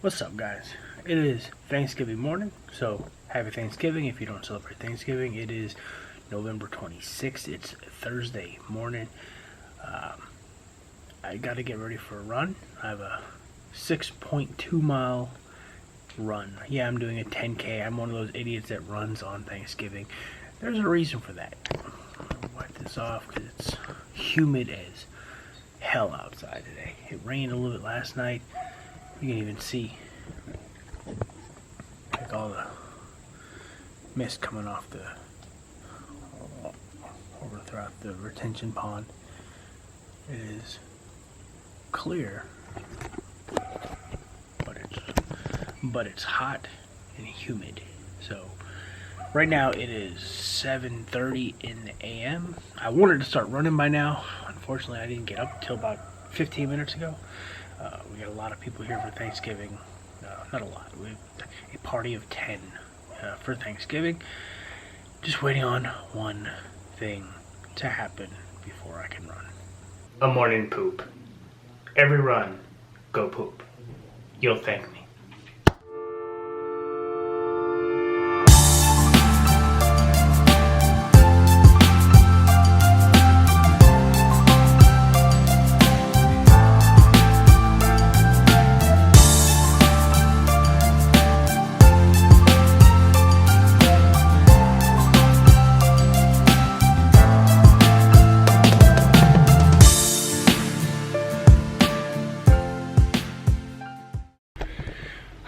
What's up, guys? It is Thanksgiving morning, so happy Thanksgiving. If you don't celebrate Thanksgiving, it is November 26th. It's Thursday morning. I got to get ready for a run. I have a 6.2 mile run. Yeah, I'm doing a 10K. I'm one of those idiots that runs on Thanksgiving. There's a reason for that. I'll wipe this off because it's humid as hell outside today. It rained a little bit last night. You can even see like all the mist coming off over throughout the retention pond. It is clear, but it's hot and humid. So right now it is 7:30 in the AM. I wanted to start running by now. Unfortunately, I didn't get up until about 15 minutes ago. We got a lot of people here for Thanksgiving. Not a lot. We have a party of 10 for Thanksgiving. Just waiting on one thing to happen before I can run. A morning poop. Every run, go poop. You'll thank me.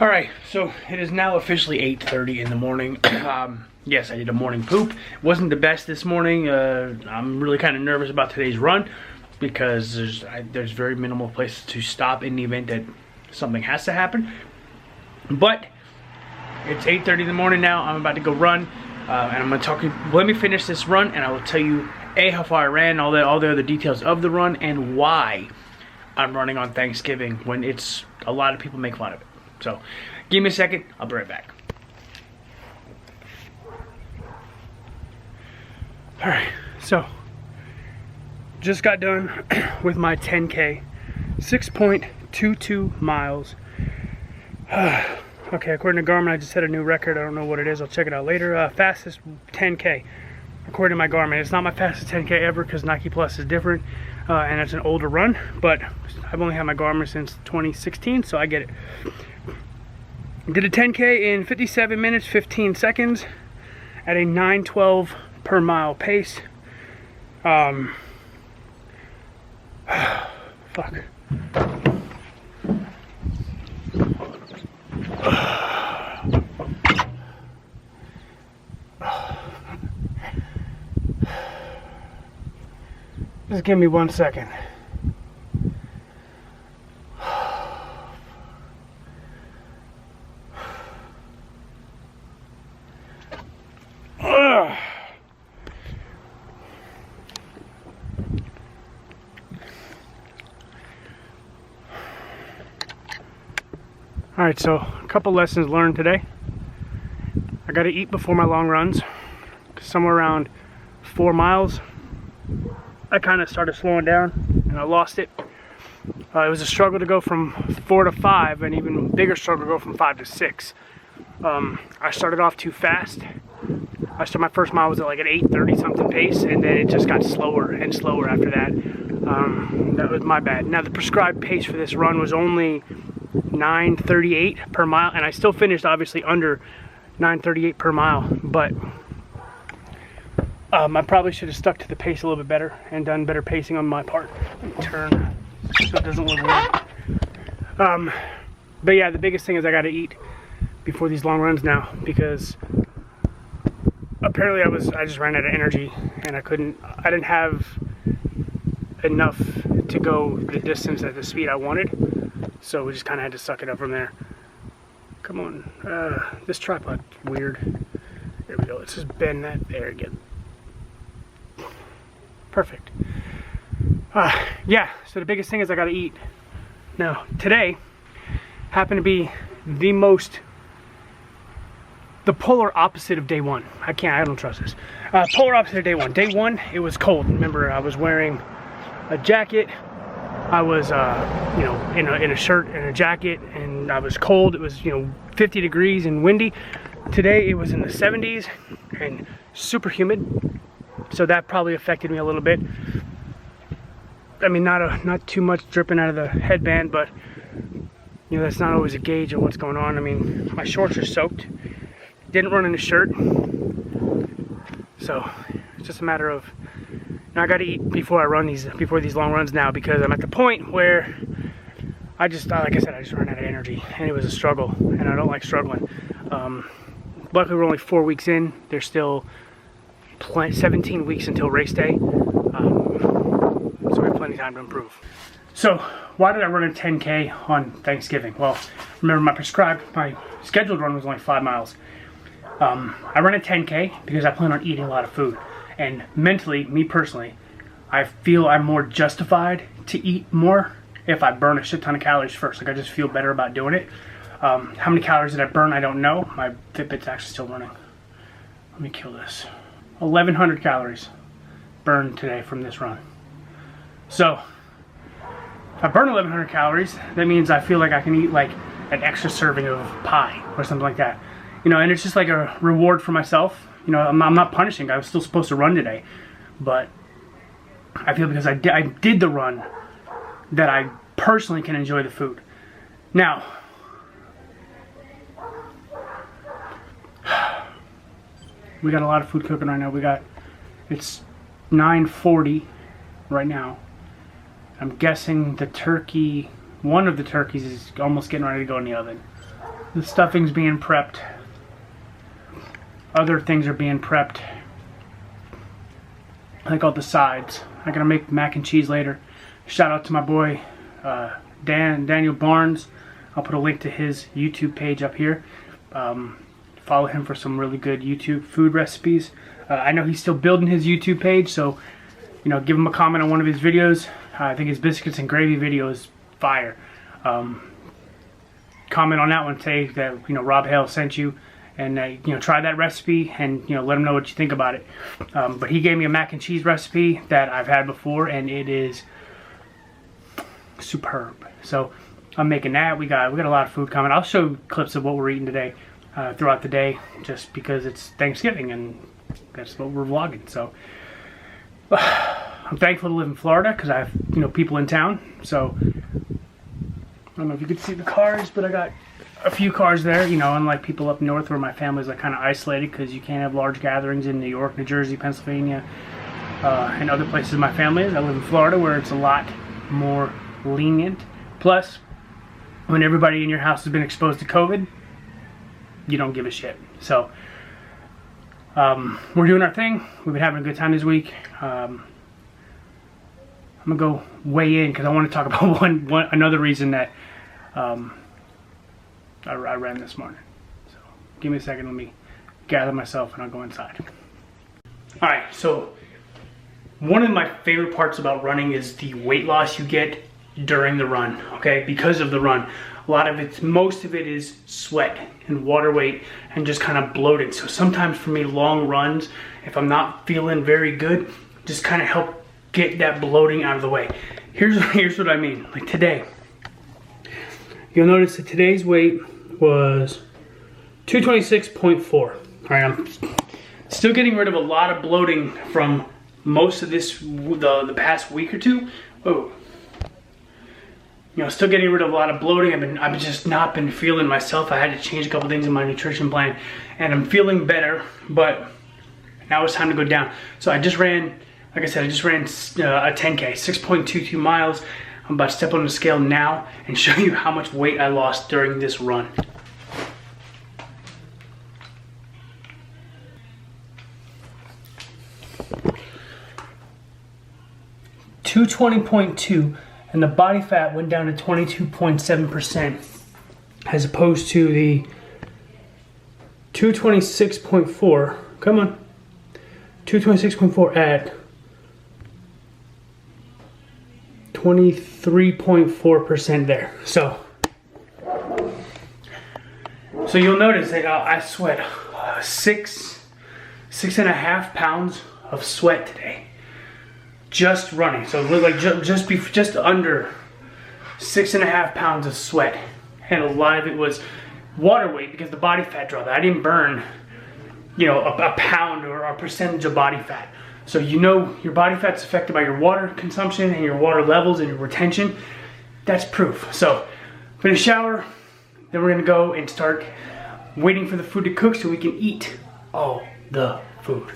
Alright, so it is now officially 8:30 in the morning. Yes, I did a morning poop. It wasn't the best this morning. I'm really kind of nervous about today's run because there's very minimal places to stop in the event that something has to happen. But it's 8:30 in the morning now. I'm about to go run, and I'm going to talk. Let me finish this run, and I will tell you how far I ran, all the other details of the run, and why I'm running on Thanksgiving when it's a lot of people make fun of it. So, give me a second, I'll be right back. Alright, so, just got done with my 10K, 6.22 miles. Okay, according to Garmin, I just set a new record. I don't know what it is, I'll check it out later. Fastest 10K, according to my Garmin. It's not my fastest 10K ever because Nike Plus is different, and it's an older run, but I've only had my Garmin since 2016, so I get it. Did a 10K in 57 minutes, 15 seconds at a 9:12 per mile pace. Fuck. Just give me 1 second. Alright, so a couple lessons learned today. I gotta eat before my long runs. Somewhere around 4 miles, I kind of started slowing down and I lost it. It was a struggle to go from 4 to 5, and even bigger struggle to go from 5 to 6. I started off too fast. My first mile was at like an 8:30 something pace, and then it just got slower and slower after that. That was my bad. Now the prescribed pace for this run was only 9:38 per mile, and I still finished obviously under 9:38 per mile, but I probably should have stuck to the pace a little bit better and done better pacing on my part. Let me turn so it doesn't look weird. But yeah, the biggest thing is I got to eat before these long runs now, because apparently I just ran out of energy and I didn't have enough to go the distance at the speed I wanted, so we just kind of had to suck it up from there. Come on, this tripod's weird. There we go, let's just bend that there again. Perfect. Yeah, so the biggest thing is I gotta eat. Now, today happened to be the polar opposite of day one. I don't trust this. Polar opposite of day one. Day one, it was cold. Remember, I was wearing a jacket, I was, you know, in a shirt and a jacket, and I was cold. It was, you know, 50 degrees and windy. Today it was in the 70s and super humid, so that probably affected me a little bit. I mean, not too much dripping out of the headband, but you know, that's not always a gauge of what's going on. I mean, my shorts are soaked. Didn't run in a shirt, so it's just a matter of, now I got to eat before these long runs now, because I'm at the point where I just, like I said, I just ran out of energy, and it was a struggle, and I don't like struggling. Luckily, we're only 4 weeks in. There's still 17 weeks until race day, so we have plenty of time to improve. So, why did I run a 10K on Thanksgiving? Well, remember my scheduled run was only 5 miles. I run a 10K because I plan on eating a lot of food. And mentally, me personally, I feel I'm more justified to eat more if I burn a shit ton of calories first. Like, I just feel better about doing it. How many calories did I burn? I don't know. My Fitbit's actually still running. Let me kill this. 1,100 calories burned today from this run. So, if I burn 1,100 calories, that means I feel like I can eat like an extra serving of pie or something like that. You know, and it's just like a reward for myself. You know, I'm not punishing. I was still supposed to run today, but I feel because I did the run that I personally can enjoy the food. Now, we got a lot of food cooking right now. It's 9:40 right now. I'm guessing one of the turkeys is almost getting ready to go in the oven. The stuffing's being prepped. Other things are being prepped. Like all the sides. I'm gonna make mac and cheese later. Shout out to my boy Daniel Barnes. I'll put a link to his YouTube page up here. Follow him for some really good YouTube food recipes. I know he's still building his YouTube page, so you know, give him a comment on one of his videos. I think his biscuits and gravy video is fire. Comment on that one, say that, you know, Rob Hale sent you, and you know, try that recipe, and you know, let him know what you think about it. But he gave me a mac and cheese recipe that I've had before, and it is superb. So I'm making that. We got a lot of food coming. I'll show clips of what we're eating today throughout the day, just because it's Thanksgiving and that's what we're vlogging. So I'm thankful to live in Florida because I have, you know, people in town. So I don't know if you could see the cars, but I got a few cars there, you know, unlike people up north where my family's like kind of isolated because you can't have large gatherings in New York, New Jersey, Pennsylvania, and other places my family is. I live in Florida where it's a lot more lenient. Plus, when everybody in your house has been exposed to COVID, you don't give a shit. So we're doing our thing. We've been having a good time this week. I'm gonna go weigh in because I want to talk about another reason that I ran this morning. So give me a second, let me gather myself and I'll go inside. Alright, so one of my favorite parts about running is the weight loss you get during the run, okay? Because of the run. Most of it is sweat and water weight and just kind of bloated. So sometimes for me, long runs, if I'm not feeling very good, just kind of help get that bloating out of the way. Here's what I mean. Like today, you'll notice that today's weight was 226.4. All right, I'm still getting rid of a lot of bloating from most of the past week or two. Oh, you know, still getting rid of a lot of bloating. I've just not been feeling myself. I had to change a couple things in my nutrition plan, and I'm feeling better. But now it's time to go down. So I just ran. Like I said, I just ran a 10K, 6.22 miles. I'm about to step on the scale now and show you how much weight I lost during this run. $220.2, and the body fat went down to 22.7%, as opposed to the 226.4. Come on, 226.4 at 23.4% there. So you'll notice that I sweat 6.5 pounds of sweat today, just running. So it looked like just under 6.5 pounds of sweat. And a lot of it was water weight because the body fat draw. I didn't burn, you know, a pound or a percentage of body fat. So you know your body fat's affected by your water consumption and your water levels and your retention. That's proof. So I'm gonna shower, then we're gonna go and start waiting for the food to cook so we can eat all the food.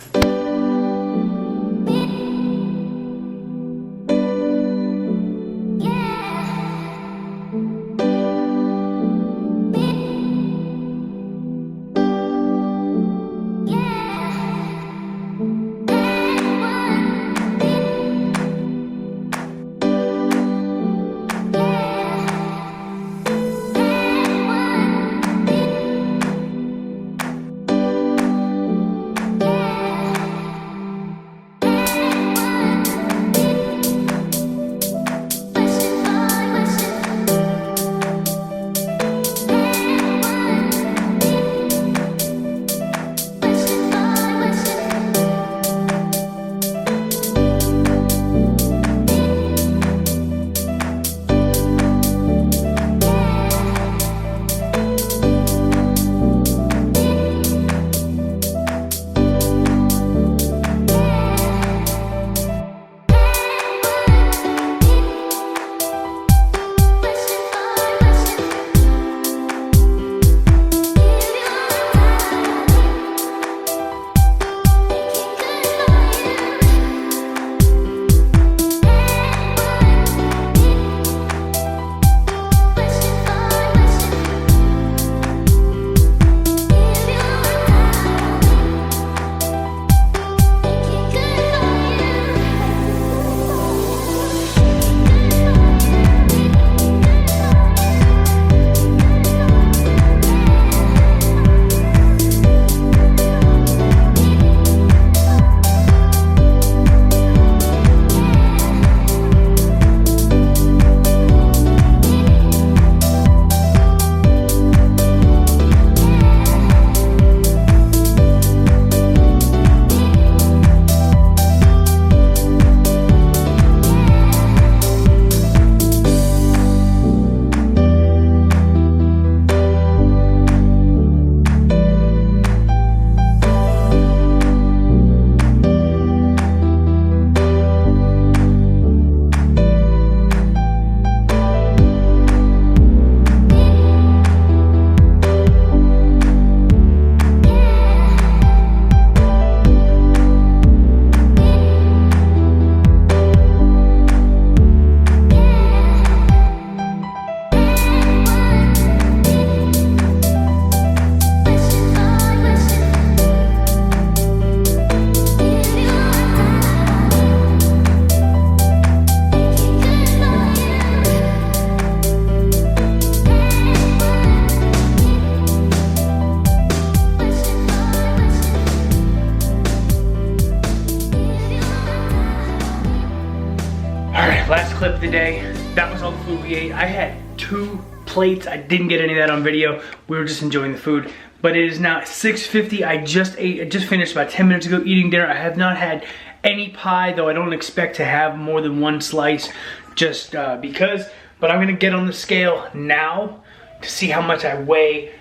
Last clip of the day, that was all the food we ate. I had 2 plates. I didn't get any of that on video. We were just enjoying the food. But it is now 6:50. I just finished about 10 minutes ago eating dinner. I have not had any pie, though I don't expect to have more than 1 slice just because. But I'm gonna get on the scale now to see how much I weigh.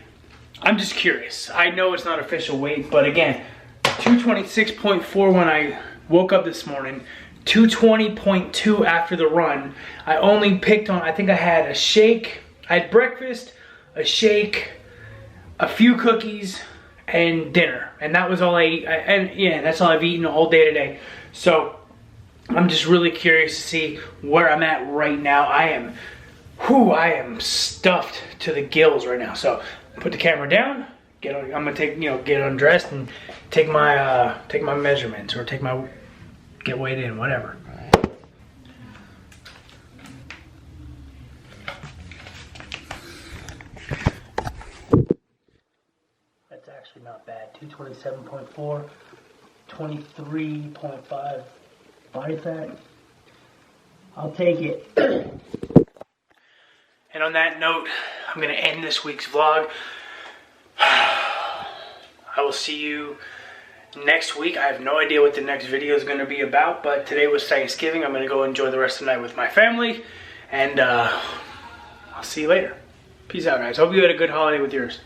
I'm just curious. I know it's not official weight, but again, 226.4 when I woke up this morning. 220.2 after the run. I only picked on, I think I had a shake, I had breakfast, a shake, a few cookies, and dinner. And that was all I ate. And yeah, that's all I've eaten all day today. So I'm just really curious to see where I'm at right now. I am stuffed to the gills right now. So put the camera down, I'm gonna take, get undressed and take my measurements or get weighed in, whatever. That's actually not bad. 227.4, 23.5 body fat. I'll take it. And on that note, I'm gonna end this week's vlog. I will see you next week. I have no idea what the next video is going to be about, but today was Thanksgiving. I'm going to go enjoy the rest of the night with my family, and I'll see you later. Peace out, guys. Hope you had a good holiday with yours.